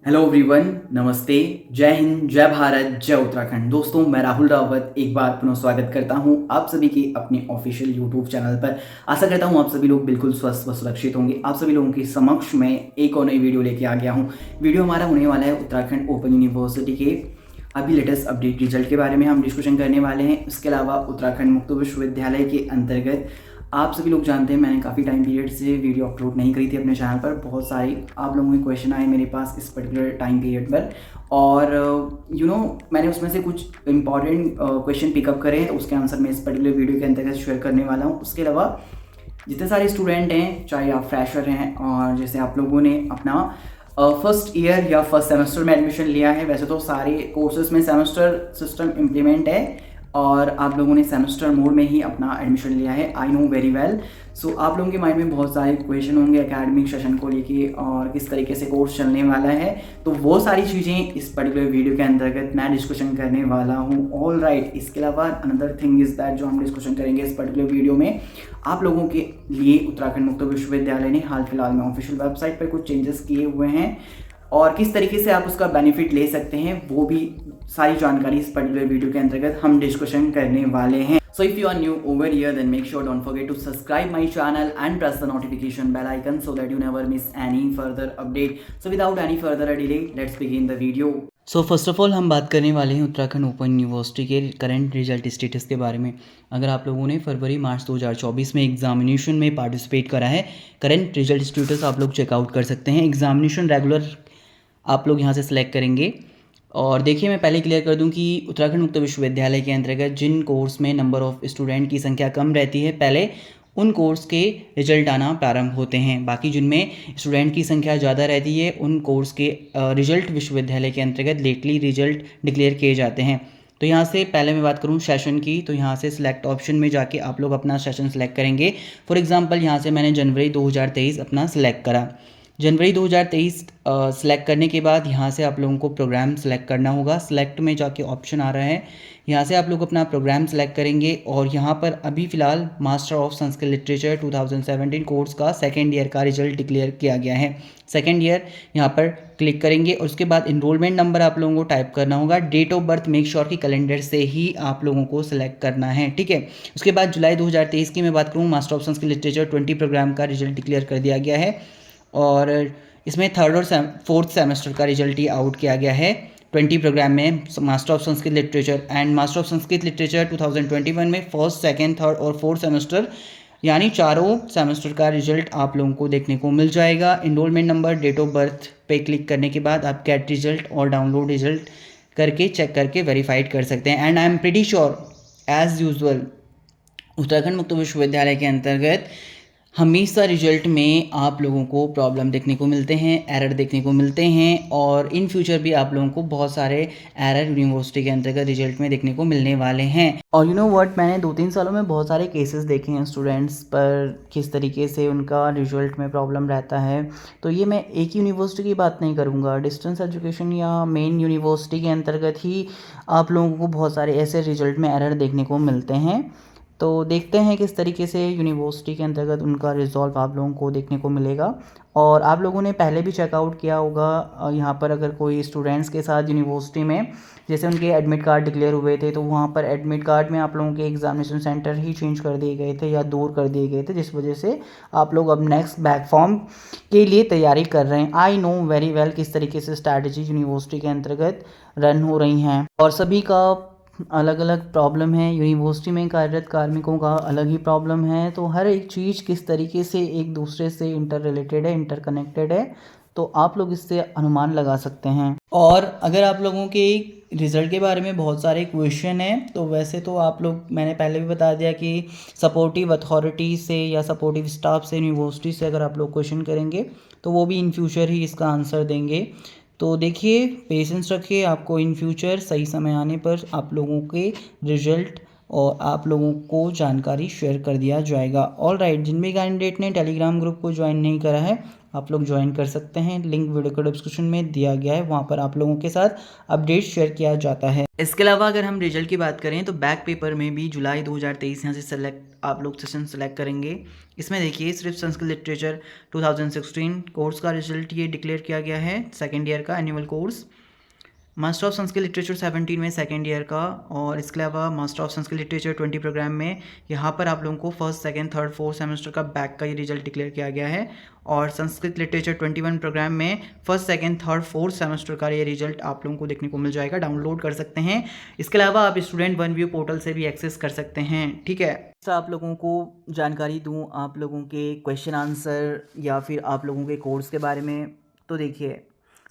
Hello everyone, नमस्ते। जय हिंद, जय भारत, जय उत्तराखंड। दोस्तों, मैं राहुल रावत एक बार पुनः स्वागत करता हूं आप सभी के अपने ऑफिशियल यूट्यूब चैनल पर। आशा करता हूं आप सभी लोग बिल्कुल स्वस्थ व सुरक्षित होंगे। आप सभी लोगों के समक्ष मैं एक और नई वीडियो लेके आ गया हूं। वीडियो हमारा होने वाला है उत्तराखंड ओपन यूनिवर्सिटी के अभी लेटेस्ट अपडेट रिजल्ट के बारे में हम डिस्कशन करने वाले हैं। इसके अलावा उत्तराखंड मुक्त विश्वविद्यालय के अंतर्गत आप सभी लोग जानते हैं मैंने काफ़ी टाइम पीरियड से वीडियो अपलोड नहीं करी थी अपने चैनल पर। बहुत सारे आप लोगों के क्वेश्चन आए मेरे पास इस पर्टिकुलर टाइम पीरियड पर, और मैंने उसमें से कुछ इंपॉर्टेंट क्वेश्चन पिकअप करे हैं, तो उसके आंसर मैं इस पर्टिकुलर वीडियो के अंतर्गत शेयर करने वाला हूँ। उसके अलावा जितने सारे स्टूडेंट हैं, चाहे आप फ्रेशर हैं और जैसे आप लोगों ने अपना फर्स्ट ईयर या फर्स्ट सेमेस्टर में एडमिशन लिया है, वैसे तो सारे कोर्सेज में सेमेस्टर सिस्टम इम्प्लीमेंट है और आप लोगों ने सेमेस्टर मोड में ही अपना एडमिशन लिया है। I know very well. So आप लोगों के माइंड में बहुत सारे क्वेश्चन होंगे एकेडमिक सेशन को लेके और किस तरीके से कोर्स चलने वाला है, तो वो सारी चीज़ें इस पर्टिकुलर वीडियो के अंतर्गत मैं डिस्कशन करने वाला हूँ। All right. इसके अलावा अनदर थिंग इज़ दैट जो हम डिस्कशन करेंगे इस पर्टिकुलर वीडियो में, आप लोगों के लिए उत्तराखंड मुक्त विश्वविद्यालय ने हाल फिलहाल में ऑफिशियल वेबसाइट पर कुछ चेंजेस किए हुए हैं और किस तरीके से आप उसका बेनिफिट ले सकते हैं, वो भी सारी जानकारी इस पर्टिकुलर वीडियो के अंतर्गत हम डिस्कशन करने वाले हैं। So if you are new over here, then make sure don't forget to subscribe my channel and press the notification bell icon so that you never miss any further update. So without any further delay, let's begin the video. So first of all हम बात करने वाले हैं Uttarakhand open university के current result status के बारे में। अगर आप लोगों ने फरवरी मार्च 2024 में एग्जामिनेशन में पार्टिसिपेट करा है, करंट रिजल्ट स्टेटस आप लोग चेकआउट कर सकते हैं। एग्जामिनेशन रेगुलर आप लोग यहाँ से सिलेक्ट करेंगे। और देखिए, मैं पहले क्लियर कर दूं कि उत्तराखंड मुक्त विश्वविद्यालय के अंतर्गत जिन कोर्स में नंबर ऑफ़ स्टूडेंट की संख्या कम रहती है, पहले उन कोर्स के रिजल्ट आना प्रारंभ होते हैं। बाकी जिनमें स्टूडेंट की संख्या ज़्यादा रहती है, उन कोर्स के रिजल्ट विश्वविद्यालय के अंतर्गत लेटली रिजल्ट डिक्लेयर किए जाते हैं। तो यहाँ से पहले मैं बात करूँ सेशन की, तो यहाँ से सिलेक्ट ऑप्शन में जाके आप लोग अपना सेशन सेलेक्ट करेंगे। फॉर एग्जांपल यहाँ से मैंने जनवरी 2023 अपना सिलेक्ट करा। जनवरी 2023 सेलेक्ट करने के बाद यहाँ से आप लोगों को प्रोग्राम सेलेक्ट करना होगा। सेलेक्ट में जाके ऑप्शन आ रहा है, यहाँ से आप लोग अपना प्रोग्राम सेलेक्ट करेंगे और यहाँ पर अभी फ़िलहाल master of Sanskrit literature 2017 course का सेकेंड ईयर का रिजल्ट डिक्लेयर किया गया है। सेकेंड ईयर यहाँ पर क्लिक करेंगे और उसके बाद इनरोलमेंट नंबर आप लोगों को टाइप करना होगा। Date of birth make sure कि कैलेंडर से ही आप लोगों को सिलेक्ट करना है, ठीक है। उसके बाद जुलाई 2023 की मैं बात करूँ, master of Sanskrit literature 20 program का रिजल्ट डिक्लेयर कर दिया गया है और इसमें थर्ड और फोर्थ सेमेस्टर का रिजल्ट ही आउट किया गया है 20 प्रोग्राम में, master of Sanskrit literature and master of Sanskrit literature 2021 में फर्स्ट, सेकंड, थर्ड और फोर्थ सेमेस्टर यानी चारों सेमेस्टर का रिजल्ट आप लोगों को देखने को मिल जाएगा। Enrolment number, date of birth पे क्लिक करने के बाद आप गेट रिजल्ट और डाउनलोड रिजल्ट करके चेक करके वेरीफाइड कर सकते हैं। And I am pretty sure as usual Uttarakhand मुक्त विश्वविद्यालय के अंतर्गत हमेशा रिजल्ट में आप लोगों को प्रॉब्लम देखने को मिलते हैं, एरर देखने को मिलते हैं और इन फ्यूचर भी आप लोगों को बहुत सारे एरर यूनिवर्सिटी के अंतर्गत रिजल्ट में देखने को मिलने वाले हैं। और यू नो व्हाट, मैंने 2-3 सालों में बहुत सारे केसेस देखे हैं स्टूडेंट्स पर, किस तरीके से उनका रिजल्ट में प्रॉब्लम रहता है। तो ये मैं एक यूनिवर्सिटी की बात नहीं करूँगा, डिस्टेंस एजुकेशन या मेन यूनिवर्सिटी के अंतर्गत ही आप लोगों को बहुत सारे ऐसे रिजल्ट में एरर देखने को मिलते हैं। तो देखते हैं किस तरीके से यूनिवर्सिटी के अंतर्गत उनका रिजॉल्व आप लोगों को देखने को मिलेगा। और आप लोगों ने पहले भी चेकआउट किया होगा, यहाँ पर अगर कोई स्टूडेंट्स के साथ यूनिवर्सिटी में जैसे उनके एडमिट कार्ड डिक्लेयर हुए थे, तो वहाँ पर एडमिट कार्ड में आप लोगों के एग्जामिनेशन सेंटर ही चेंज कर दिए गए थे या दूर कर दिए गए थे, जिस वजह से आप लोग अब नेक्स्ट बैक फॉर्म के लिए तैयारी कर रहे हैं। आई नो वेरी वेल किस तरीके से स्ट्रैटेजी यूनिवर्सिटी के अंतर्गत रन हो रही हैं और सभी का अलग अलग प्रॉब्लम है। यूनिवर्सिटी में कार्यरत कार्मिकों का अलग ही प्रॉब्लम है। तो हर एक चीज़ किस तरीके से एक दूसरे से इंटर रिलेटेड है, इंटर कनेक्टेड है, तो आप लोग इससे अनुमान लगा सकते हैं। और अगर आप लोगों के रिज़ल्ट के बारे में बहुत सारे क्वेश्चन हैं, तो वैसे तो आप लोग, मैंने पहले भी बता दिया कि सपोर्टिव अथॉरिटी से या सपोर्टिव स्टाफ से, यूनिवर्सिटी से अगर आप लोग क्वेश्चन करेंगे तो वो भी इन फ्यूचर ही इसका आंसर देंगे। तो देखिए, पेशेंस रखिए, आपको इन फ्यूचर सही समय आने पर आप लोगों के रिजल्ट और आप लोगों को जानकारी शेयर कर दिया जाएगा। ऑल राइट, जिन भी कैंडिडेट ने टेलीग्राम ग्रुप को ज्वाइन नहीं करा है, आप लोग ज्वाइन कर सकते हैं। लिंक वीडियो को डिस्क्रिप्शन में दिया गया है, वहाँ पर आप लोगों के साथ अपडेट शेयर किया जाता है। इसके अलावा अगर हम रिजल्ट की बात करें तो बैक पेपर में भी जुलाई 2023 यहाँ से सेलेक्ट आप लोग सेशन सेलेक्ट करेंगे। इसमें देखिए सिर्फ संस्कृत लिटरेचर 2016 कोर्स का रिजल्ट ये डिक्लेयर किया गया है, सेकेंड ईयर का annual course. Master of Sanskrit literature 17 में सेकेंड ईयर का, और इसके अलावा master of Sanskrit literature 20 program में यहाँ पर आप लोगों को first second third fourth semester का बैक का ये रिजल्ट डिक्लेयर किया गया है। और संस्कृत लिटरेचर 21 प्रोग्राम में first second third fourth semester का ये रिजल्ट आप लोगों को देखने को मिल जाएगा, डाउनलोड कर सकते हैं। इसके अलावा आप स्टूडेंट वन व्यू पोर्टल से भी एक्सेस कर सकते हैं, ठीक है। आप लोगों को जानकारी दूँ आप लोगों के क्वेश्चन आंसर या फिर आप लोगों के कोर्स के बारे में, तो देखिए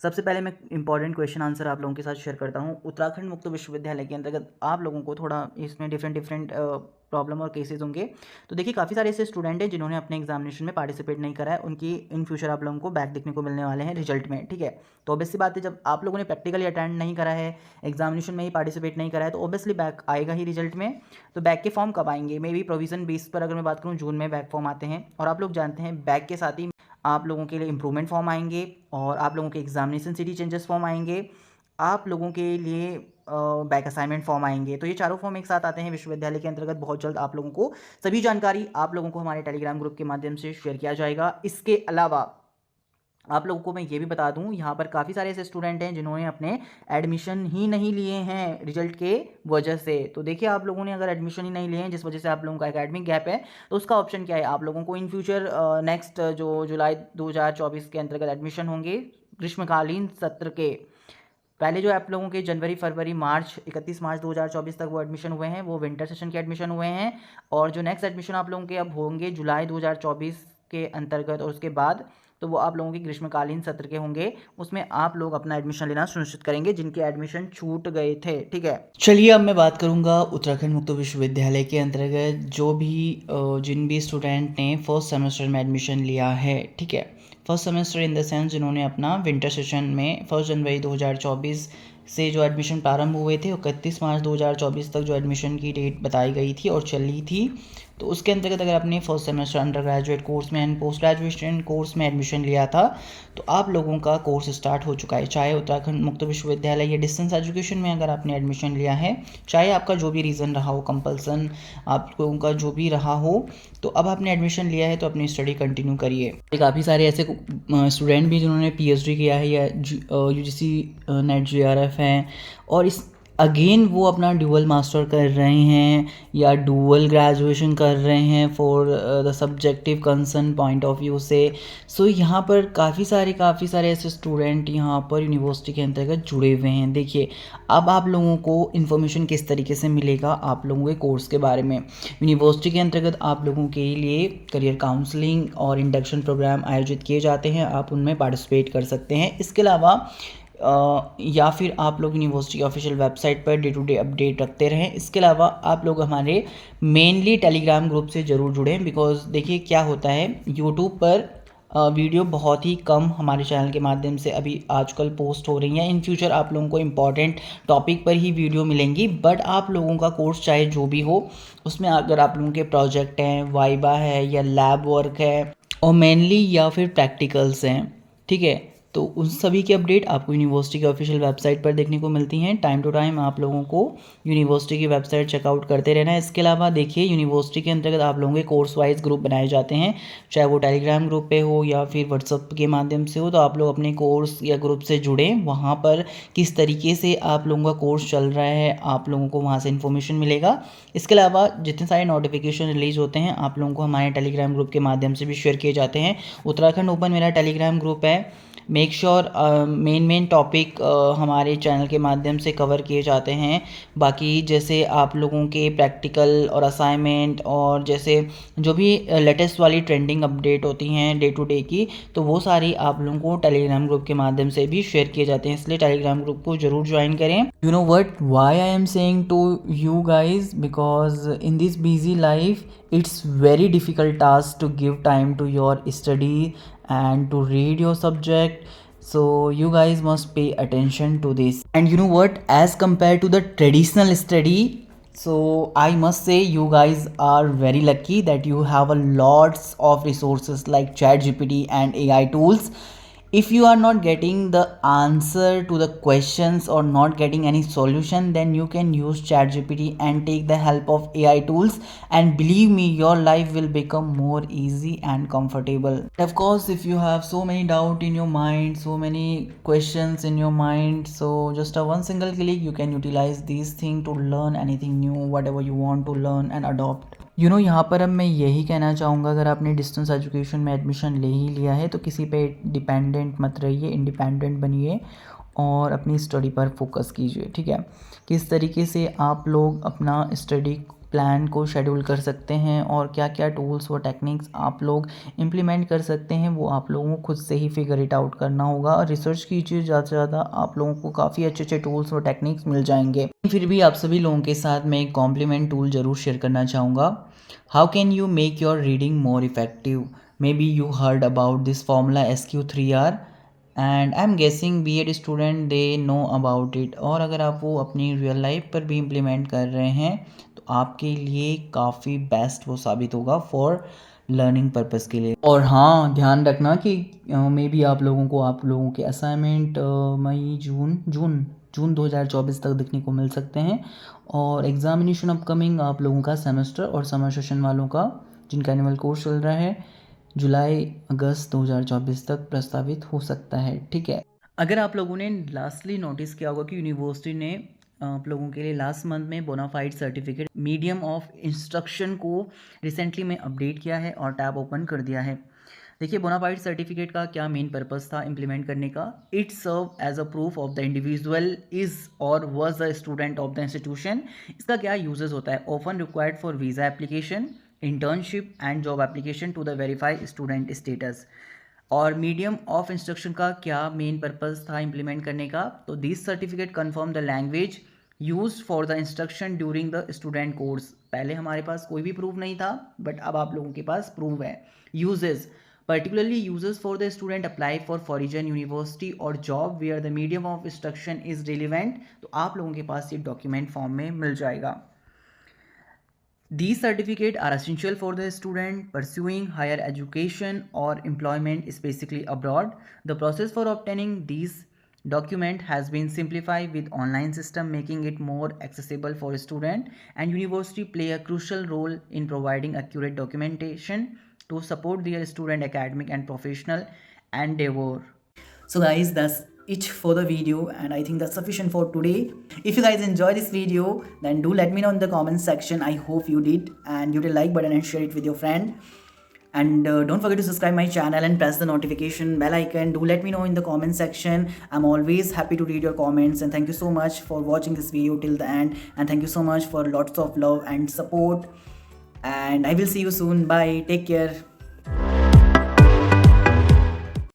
सबसे पहले मैं इंपॉर्टेंट क्वेश्चन आंसर आप लोगों के साथ शेयर करता हूँ। उत्तराखंड मुक्त विश्वविद्यालय के अंतर्गत आप लोगों को थोड़ा इसमें डिफरेंट प्रॉब्लम और केसेस होंगे। तो देखिए काफ़ी सारे ऐसे स्टूडेंट हैं जिन्होंने अपने एग्जामिनेशन में पार्टिसिपेट नहीं करा है, उनकी इन फ्यूचर आप लोगों को बैक देखने को मिलने वाले हैं रिजल्ट में, ठीक है। तो ऑब्वियसली बात है, जब आप लोगों ने प्रैक्टिकली अटेंड नहीं करा है, एग्जामिनेशन में ही पार्टिसिपेट नहीं करा है, तो ऑब्वियसली बैक आएगा ही रिजल्ट में। तो बैक के फॉर्म कब आएंगे? मे बी प्रोविजन बेस पर अगर मैं बात करूँ जून में बैक फॉर्म आते हैं। और आप लोग जानते हैं बैक के साथ ही आप लोगों के लिए इम्प्रूवमेंट फॉर्म आएंगे और आप लोगों के एग्जामिनेशन सिटी चेंजेस फॉर्म आएंगे, आप लोगों के लिए बैक असाइनमेंट फॉर्म आएंगे। तो ये चारों फॉर्म एक साथ आते हैं विश्वविद्यालय के अंतर्गत। बहुत जल्द आप लोगों को सभी जानकारी आप लोगों को हमारे टेलीग्राम ग्रुप के माध्यम से शेयर किया जाएगा। इसके अलावा आप लोगों को मैं ये भी बता दूं, यहाँ पर काफ़ी सारे ऐसे स्टूडेंट हैं जिन्होंने अपने एडमिशन ही नहीं लिए हैं रिजल्ट के वजह से। तो देखिए आप लोगों ने अगर एडमिशन ही नहीं लिए हैं जिस वजह से आप लोगों का एकेडमिक गैप है, तो उसका ऑप्शन क्या है? आप लोगों को इन फ्यूचर नेक्स्ट जो जुलाई 2024 के अंतर्गत एडमिशन होंगे ग्रीष्मकालीन सत्र के, पहले जो आप लोगों के जनवरी फरवरी मार्च 31 मार्च 2024 तक वो एडमिशन हुए हैं, वो विंटर सेशन के एडमिशन हुए हैं। और जो नेक्स्ट एडमिशन आप लोगों के अब होंगे जुलाई 2024 के अंतर्गत, और उसके बाद तो वो आप लोगों के ग्रीष्मकालीन सत्र के होंगे। उसमें आप लोग अपना एडमिशन लेना सुनिश्चित करेंगे जिनके एडमिशन छूट गए थे, ठीक है। चलिए अब मैं बात करूंगा उत्तराखंड मुक्त विश्वविद्यालय के अंतर्गत जो भी जिन भी स्टूडेंट ने फर्स्ट सेमेस्टर में एडमिशन लिया है, ठीक है। First semester in the sense जिन्होंने अपना विंटर सेशन में 1 जनवरी 2024 से जो एडमिशन प्रारंभ हुए थे, 31 मार्च 2024 तक जो एडमिशन की डेट बताई गई थी और चली थी, तो उसके अंतर्गत अगर आपने first semester under graduate course में एंड पोस्ट ग्रेजुएशन कोर्स में एडमिशन लिया था, तो आप लोगों का कोर्स स्टार्ट हो चुका है। चाहे उत्तराखंड मुक्त विश्वविद्यालय या डिस्टेंस एजुकेशन में अगर आपने एडमिशन लिया है, चाहे आपका जो भी रीज़न रहा हो, कंपल्सन आप लोगों का जो भी रहा हो, तो अब आपने एडमिशन लिया है तो अपनी स्टडी कंटिन्यू करिए। काफ़ी सारे ऐसे स्टूडेंट भी जिन्होंने PhD किया है या UGC नेट JRF हैं, और इस अगेन वो अपना ड्यूअल मास्टर कर रहे हैं या डुअल ग्रेजुएशन कर रहे हैं for the subjective concern point of view से। सो यहाँ पर काफ़ी सारे ऐसे स्टूडेंट यहाँ पर यूनिवर्सिटी के अंतर्गत जुड़े हुए हैं। देखिए अब आप लोगों को इन्फॉर्मेशन किस तरीके से मिलेगा आप लोगों के कोर्स के बारे में। यूनिवर्सिटी के अंतर्गत आप लोगों के लिए करियर काउंसलिंग और इंडक्शन प्रोग्राम आयोजित किए जाते हैं, आप उनमें पार्टिसिपेट कर सकते हैं। इसके अलावा या फिर आप लोग यूनिवर्सिटी ऑफिशियल वेबसाइट पर डे टू डे अपडेट रखते रहें। इसके अलावा आप लोग हमारे मेनली टेलीग्राम ग्रुप से ज़रूर जुड़ें, बिकॉज देखिए क्या होता है, यूट्यूब पर वीडियो बहुत ही कम हमारे चैनल के माध्यम से अभी आजकल पोस्ट हो रही हैं। इन फ्यूचर आप लोगों को इम्पॉर्टेंट टॉपिक पर ही वीडियो मिलेंगी, बट आप लोगों का कोर्स चाहे जो भी हो, उसमें अगर आप लोगों के प्रोजेक्ट हैं, वाइवा है या लैब वर्क है, और मेनली या फिर प्रैक्टिकल्स हैं, ठीक है, तो उन सभी की अपडेट आपको यूनिवर्सिटी के ऑफिशियल वेबसाइट पर देखने को मिलती हैं। टाइम टू टाइम आप लोगों को यूनिवर्सिटी की वेबसाइट चेकआउट करते रहना है। इसके अलावा देखिए यूनिवर्सिटी के अंतर्गत आप लोगों के कोर्स वाइज ग्रुप बनाए जाते हैं, चाहे वो टेलीग्राम ग्रुप पे हो या फिर व्हाट्सअप के माध्यम से हो, तो आप लोग अपने कोर्स या ग्रुप से जुड़ें। वहाँ पर किस तरीके से आप लोगों का कोर्स चल रहा है आप लोगों को वहाँ से इन्फॉर्मेशन मिलेगा। इसके अलावा जितने सारे नोटिफिकेशन रिलीज होते हैं आप लोगों को हमारे टेलीग्राम ग्रुप के माध्यम से भी शेयर किए जाते हैं। उत्तराखंड ओपन मेरा टेलीग्राम ग्रुप है। मेक श्योर मेन टॉपिक हमारे चैनल के माध्यम से कवर किए जाते हैं। बाकी जैसे आप लोगों के प्रैक्टिकल और असाइनमेंट और जैसे जो भी लेटेस्ट वाली ट्रेंडिंग अपडेट होती हैं डे टू डे की, तो वो सारी आप लोगों को टेलीग्राम ग्रुप के माध्यम से भी शेयर किए जाते हैं, इसलिए टेलीग्राम ग्रुप को जरूर ज्वाइन करें। You know what, why I am saying to you guys, because in this busy life it's very difficult task to give time to your study and to read your subject, so you guys must pay attention to this. And you know what, as compared to the traditional study, So I must say you guys are very lucky that you have a lots of resources like ChatGPT and AI tools. If you are not getting the answer to the questions or not getting any solution, then you can use ChatGPT and take the help of AI tools, and believe me, your life will become more easy and comfortable. Of course, if you have so many doubt in your mind, so many questions in your mind, so just a one single click you can utilize these things to learn anything new, whatever you want to learn and adopt. यहाँ पर अब मैं यही कहना चाहूँगा, अगर आपने distance education में एडमिशन ले ही लिया है तो किसी पे डिपेंडेंट मत रहिए, इंडिपेंडेंट बनिए और अपनी स्टडी पर फोकस कीजिए। ठीक है, किस तरीके से आप लोग अपना स्टडी प्लान को शेड्यूल कर सकते हैं और क्या क्या टूल्स व टेक्निक्स आप लोग इम्प्लीमेंट कर सकते हैं, वो आप लोगों को खुद से ही फिगर इट आउट करना होगा। और रिसर्च कीजिए ज़्यादा से ज़्यादा, आप लोगों को काफ़ी अच्छे अच्छे टूल्स व टेक्निक्स मिल जाएंगे। फिर भी आप सभी लोगों के साथ मैं एक कॉम्प्लीमेंट टूल ज़रूर शेयर करना चाहूँगा। How can you make your reading more effective? May be you heard about this formula SQ3R and I am guessing BEd student they know about it. और अगर आप वो अपनी रियल लाइफ पर भी इम्प्लीमेंट कर रहे हैं तो आपके लिए काफ़ी बेस्ट वो साबित होगा फॉर लर्निंग पर्पस के लिए। और हाँ, ध्यान रखना कि मे बी आप लोगों के असाइनमेंट मई जून 2024 तक देखने को मिल सकते हैं, और एग्जामिनेशन अपकमिंग आप लोगों का सेमेस्टर और समर सेशन वालों का जिनका एनुअल कोर्स चल रहा है जुलाई अगस्त 2024 तक प्रस्तावित हो सकता है। ठीक है, अगर आप लोगों ने लास्टली नोटिस किया होगा कि यूनिवर्सिटी ने आप लोगों के लिए लास्ट मंथ में bona fide certificate medium of instruction को रिसेंटली में अपडेट किया है और टैब ओपन कर दिया है। देखिए, बोनाफाइड सर्टिफिकेट का क्या मेन पर्पस था इम्प्लीमेंट करने का? It serve as a proof of the individual is और was the student of the institution. इसका क्या यूजेस होता है? Often required for visa application, internship and job application to the verify student status. और medium of instruction का क्या main purpose था implement करने का? तो this certificate confirm the language use for the instruction during the student course. पहले हमारे पास कोई भी प्रूफ नहीं था, बट अब आप लोगों के पास प्रूफ है। Uses particularly uses for the student apply for foreign university or job where the medium of instruction is relevant, तो आप लोगों के पास ये डॉक्यूमेंट फॉर्म में मिल जाएगा। These certificates are essential for the student pursuing higher education or employment, specifically abroad. The process for obtaining these document has been simplified with online system, making it more accessible for student, and university play a crucial role in providing accurate documentation to support their student academic and professional endeavor. So guys, that's it for the video, and I think that's sufficient for today. If you guys enjoy this video, then do let me know in the comment section. I hope you did, and you did like button and share it with your friend. And don't forget to subscribe my channel and press the notification bell icon. Do let me know in the comment section. I'm always happy to read your comments, and thank you so much for watching this video till the end, and thank you so much for lots of love and support, and I will see you soon. Bye, take care.